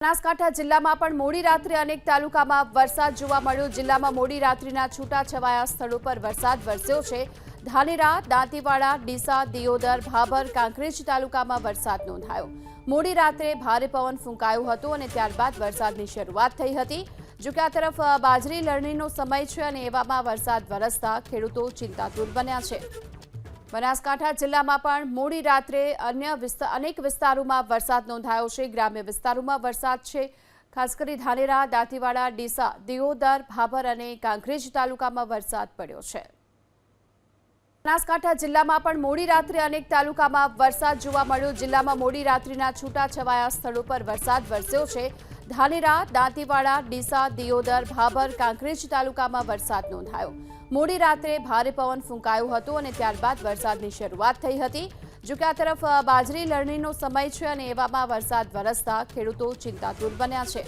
બનાસકાંઠા જિલ્લામાં પણ મોડી રાત્રે અનેક તાલુકામાં વરસાદ જોવા મળ્યો। જિલ્લામાં મોડી રાત્રિના છૂટાછવાયા સ્થળો પર વરસાદ વરસ્યો છે। ધાનેરા, દાંતીવાડા, ડીસા, દિયોદર, ભાભર, કાંકરેજ તાલુકામાં વરસાદ નોંધાયો। મોડી રાત્રે ભારે પવન ફૂંકાયો હતો અને ત્યારબાદ વરસાદની શરૂઆત થઈ હતી। જો કે આ તરફ બાજરી લણણીનો સમય છે અને એવામાં વરસાદ વરસતા ખેડૂતો ચિંતાતુર બન્યા છે। બનાસકાંઠા જિલ્લામાં પણ મોડી રાત્રે અનેક વિસ્તારોમાં વરસાદ નોંધાયો છે। ગ્રામ્ય વિસ્તારોમાં વરસાદ છે। ખાસ કરી ધાનેરા, દાંતીવાડા, ડીસા, દિયોદર, ભાભર અને કાંકરેજ તાલુકામાં વરસાદ પડ્યો છે। બનાસકાંઠા જિલ્લામાં પણ મોડી રાત્રે અનેક તાલુકામાં વરસાદ જોવા મળ્યો। જિલ્લામાં મોડી રાત્રિના છૂટાછવાયા સ્થળો પર વરસાદ વરસ્યો છે। ધાનેરા, દાંતીવાડા, ડીસા, દિયોદર, ભાભર, કાંકરેજ તાલુકામાં વરસાદ નોંધાયો। મોડી રાત્રે ભારે પવન ફૂંકાયો હતો અને ત્યારબાદ વરસાદની શરૂઆત થઈ હતી। જો કે આ તરફ બાજરી લણણીનો સમય છે અને એવામાં વરસાદ વરસતા ખેડૂતો ચિંતાતુર બન્યા છે।